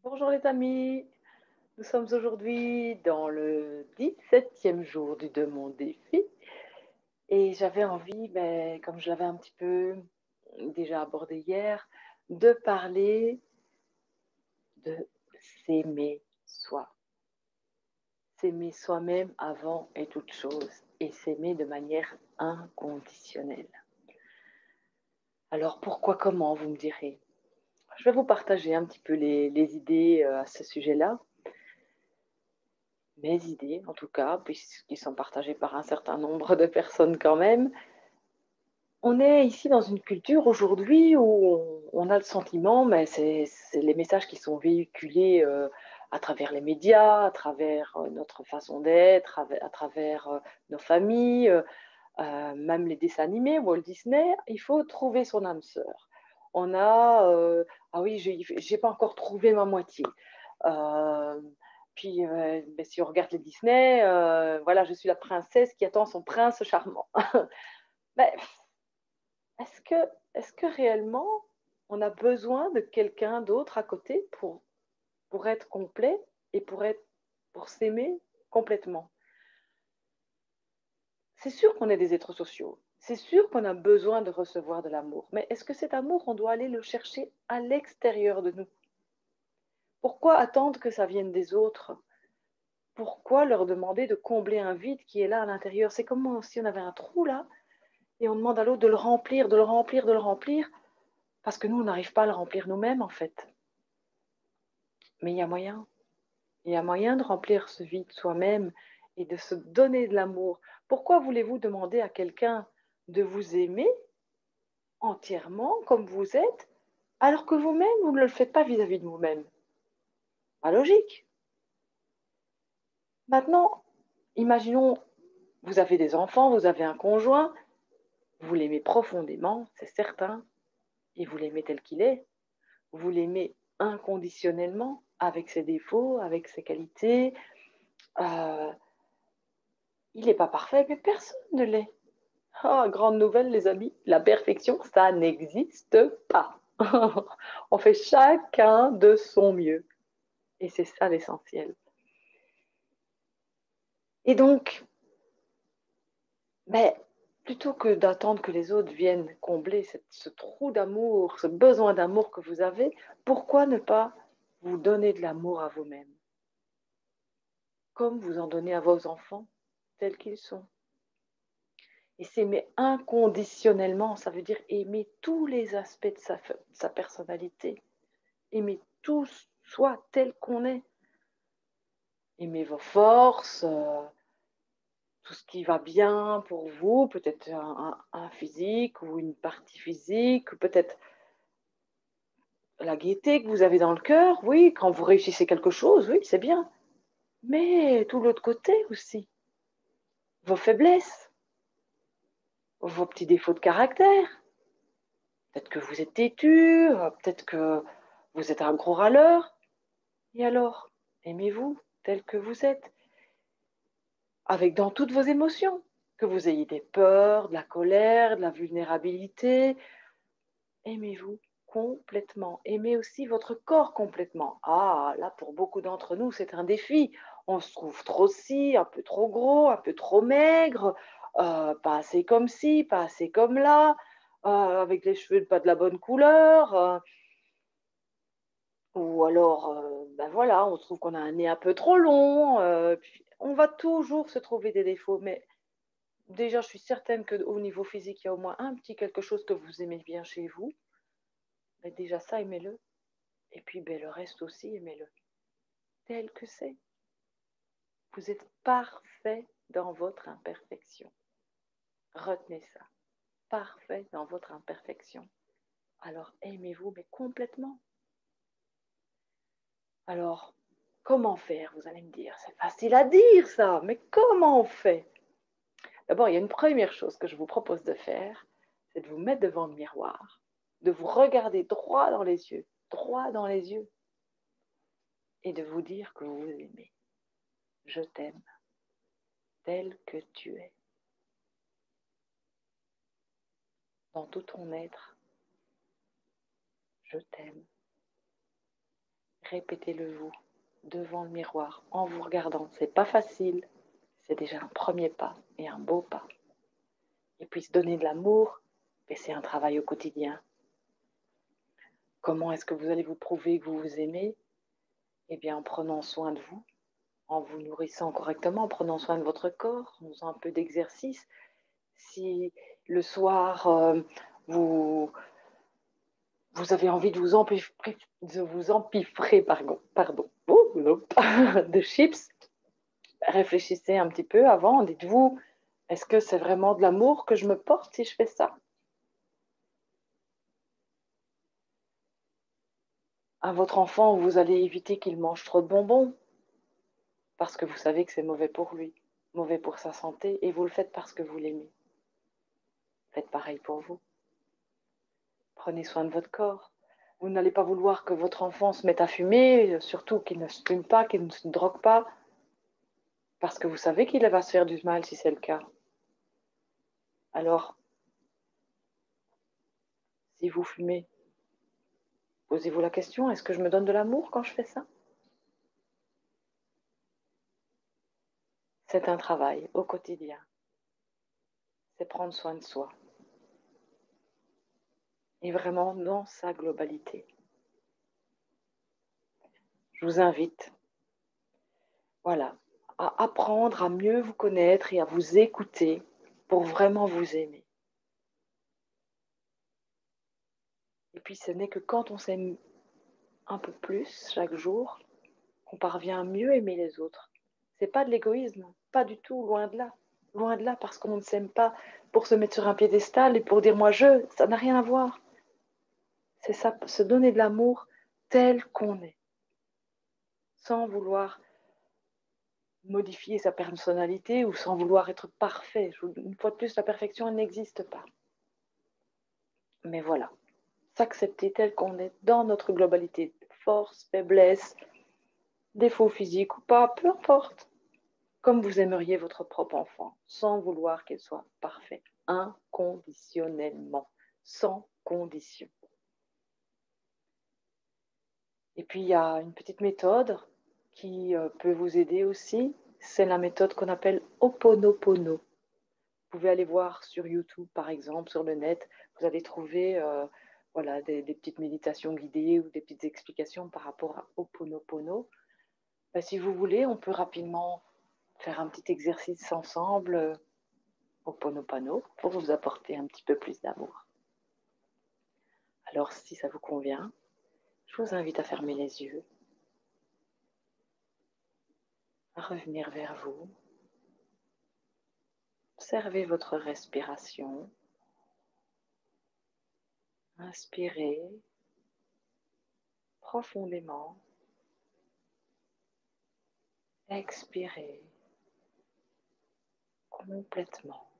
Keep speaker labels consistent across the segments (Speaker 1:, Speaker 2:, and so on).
Speaker 1: Bonjour les amis, nous sommes aujourd'hui dans le 17e jour de mon défi et j'avais envie, comme je l'avais un petit peu déjà abordé hier, de parler de s'aimer soi. S'aimer soi-même avant et toute chose et s'aimer de manière inconditionnelle. Alors pourquoi, comment, vous me direz? Je vais vous partager un petit peu les idées à ce sujet-là. Mes idées, en tout cas, puisqu'ils sont partagés par un certain nombre de personnes quand même. On est ici dans une culture aujourd'hui où on a le sentiment, mais c'est les messages qui sont véhiculés à travers les médias, à travers notre façon d'être, à travers nos familles, même les dessins animés, Walt Disney, il faut trouver son âme sœur. On a, ah oui, j'ai pas encore trouvé ma moitié. Euh, Puis, si on regarde les Disney, voilà, je suis la princesse qui attend son prince charmant. Mais est-ce que, est-ce que réellement on a besoin de quelqu'un d'autre à côté pour être complet et pour s'aimer complètement? C'est sûr qu'on est des êtres sociaux. C'est sûr qu'on a besoin de recevoir de l'amour. Mais est-ce que cet amour, on doit aller le chercher à l'extérieur de nous? Pourquoi attendre que ça vienne des autres? Pourquoi leur demander de combler un vide qui est là à l'intérieur? C'est comme si on avait un trou là et on demande à l'autre de le remplir, de le remplir, de le remplir, parce que nous, on n'arrive pas à le remplir nous-mêmes en fait. Mais il y a moyen. Il y a moyen de remplir ce vide soi-même et de se donner de l'amour. Pourquoi voulez-vous demander à quelqu'un de vous aimer entièrement comme vous êtes, alors que vous-même, vous ne le faites pas vis-à-vis de vous-même? Pas logique. Maintenant, imaginons, vous avez des enfants, vous avez un conjoint, vous l'aimez profondément, c'est certain, et vous l'aimez tel qu'il est. Vous l'aimez inconditionnellement, avec ses défauts, avec ses qualités. Euh, il n'est pas parfait, mais personne ne l'est. Ah, grande nouvelle, les amis, la perfection, ça n'existe pas. On fait chacun de son mieux. Et c'est ça l'essentiel. Et donc, ben, plutôt que d'attendre que les autres viennent combler ce trou d'amour, ce besoin d'amour que vous avez, pourquoi ne pas vous donner de l'amour à vous-même, comme vous en donnez à vos enfants, tels qu'ils sont? Et s'aimer inconditionnellement, ça veut dire aimer tous les aspects de sa personnalité, aimer tous, soit tel qu'on est, aimer vos forces, tout ce qui va bien pour vous, peut-être un physique ou une partie physique, ou peut-être la gaieté que vous avez dans le cœur, oui, quand vous réussissez quelque chose, oui, c'est bien. Mais tout l'autre côté aussi, vos faiblesses, vos petits défauts de caractère. Peut-être que vous êtes têtu, peut-être que vous êtes un gros râleur. Et alors, aimez-vous tel que vous êtes, avec dans toutes vos émotions, que vous ayez des peurs, de la colère, de la vulnérabilité. Aimez-vous complètement. Aimez aussi votre corps complètement. Ah, là, pour beaucoup d'entre nous, c'est un défi. On se trouve trop ci, un peu trop gros, un peu trop maigre, pas assez comme ci, pas assez comme là, avec les cheveux pas de la bonne couleur. Ou alors, ben voilà, on trouve qu'on a un nez un peu trop long. Puis on va toujours se trouver des défauts. Mais déjà, je suis certaine qu'au niveau physique, il y a au moins un petit quelque chose que vous aimez bien chez vous. Mais déjà, ça, aimez-le. Et puis, ben, le reste aussi, aimez-le tel que c'est. Vous êtes parfait dans votre imperfection. Retenez ça. Parfait dans votre imperfection. Alors, aimez-vous, mais complètement. Alors, comment faire, vous allez me dire? C'est facile à dire, ça, mais comment on fait? D'abord, il y a une première chose que je vous propose de faire, c'est de vous mettre devant le miroir, de vous regarder droit dans les yeux, et de vous dire que vous vous aimez. Je t'aime tel que tu es, dans tout ton être. Je t'aime. Répétez-le vous, devant le miroir, en vous regardant. C'est pas facile, c'est déjà un premier pas et un beau pas. Et puis se donner de l'amour, c'est un travail au quotidien. Comment est-ce que vous allez vous prouver que vous vous aimez? Eh bien, en prenant soin de vous, en vous nourrissant correctement, en prenant soin de votre corps, en faisant un peu d'exercice. Si le soir, vous, vous avez envie de vous empiffrer, de chips, réfléchissez un petit peu avant, dites-vous, est-ce que c'est vraiment de l'amour que je me porte si je fais ça? À votre enfant, vous allez éviter qu'il mange trop de bonbons parce que vous savez que c'est mauvais pour lui, mauvais pour sa santé, et vous le faites parce que vous l'aimez. Faites pareil pour vous. Prenez soin de votre corps. Vous n'allez pas vouloir que votre enfant se mette à fumer, surtout qu'il ne se fume pas, qu'il ne se drogue pas, parce que vous savez qu'il va se faire du mal si c'est le cas. Alors, si vous fumez, posez-vous la question, est-ce que je me donne de l'amour quand je fais ça? C'est un travail au quotidien. C'est prendre soin de soi. Et vraiment dans sa globalité. Je vous invite, voilà, à apprendre à mieux vous connaître et à vous écouter pour vraiment vous aimer. Et puis ce n'est que quand on s'aime un peu plus chaque jour qu'on parvient à mieux aimer les autres. C'est pas de l'égoïsme, pas du tout, loin de là, parce qu'on ne s'aime pas pour se mettre sur un piédestal et pour dire moi je, ça n'a rien à voir. C'est ça, se donner de l'amour tel qu'on est, sans vouloir modifier sa personnalité ou sans vouloir être parfait. Une fois de plus, la perfection, elle n'existe pas. Mais voilà, s'accepter tel qu'on est dans notre globalité, force, faiblesse, défaut physique ou pas, peu importe. Comme vous aimeriez votre propre enfant, sans vouloir qu'il soit parfait, inconditionnellement, sans condition. Et puis, il y a une petite méthode qui peut vous aider aussi, c'est la méthode qu'on appelle Ho'oponopono. Vous pouvez aller voir sur YouTube, par exemple, sur le net, vous allez trouver voilà, des petites méditations guidées ou des petites explications par rapport à Ho'oponopono. Ben, si vous voulez, on peut rapidement faire un petit exercice ensemble, Ho'oponopono, pour vous apporter un petit peu plus d'amour. Alors, si ça vous convient, je vous invite à fermer les yeux, à revenir vers vous. Observez votre respiration. Inspirez profondément. Expirez complètement.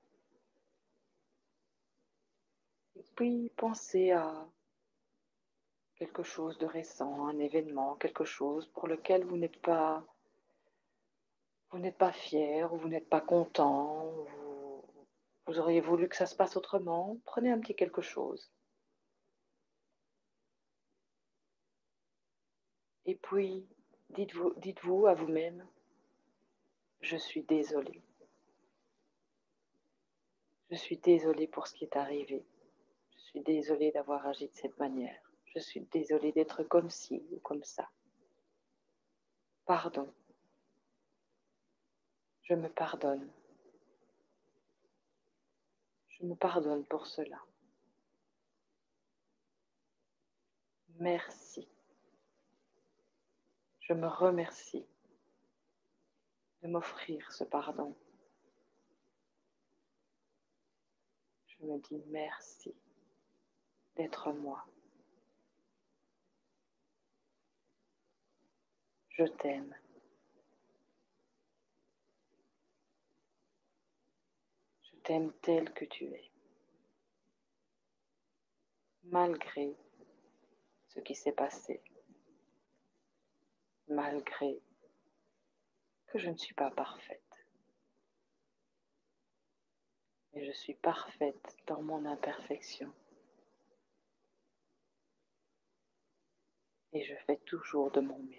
Speaker 1: Et puis pensez à quelque chose de récent, un événement, quelque chose pour lequel vous n'êtes pas fier, ou vous n'êtes pas content, vous auriez voulu que ça se passe autrement. Prenez un petit quelque chose. Et puis, dites-vous à vous-même, je suis désolée. Je suis désolée pour ce qui est arrivé. Je suis désolée d'avoir agi de cette manière. Je suis désolée d'être comme ci ou comme ça. Pardon. Je me pardonne. Je me pardonne pour cela. Merci. Je me remercie de m'offrir ce pardon. Je me dis merci d'être moi. Je t'aime. Je t'aime tel que tu es. Malgré ce qui s'est passé. Malgré que je ne suis pas parfaite. Mais je suis parfaite dans mon imperfection. et je fais toujours de mon mieux.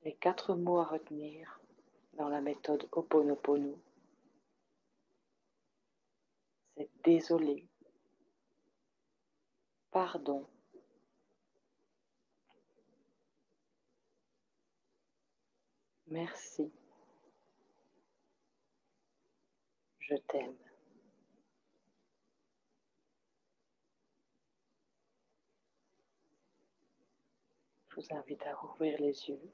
Speaker 1: Les 4 mots à retenir dans la méthode Ho'oponopono, c'est désolé, pardon, merci, je t'aime. Je vous invite à rouvrir les yeux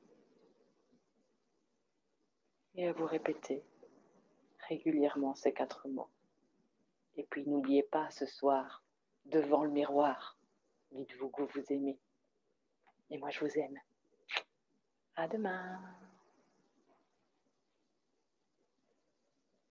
Speaker 1: et à vous répéter régulièrement ces 4 mots. Et puis n'oubliez pas ce soir, devant le miroir, dites-vous que vous vous aimez. Et moi je vous aime. À demain.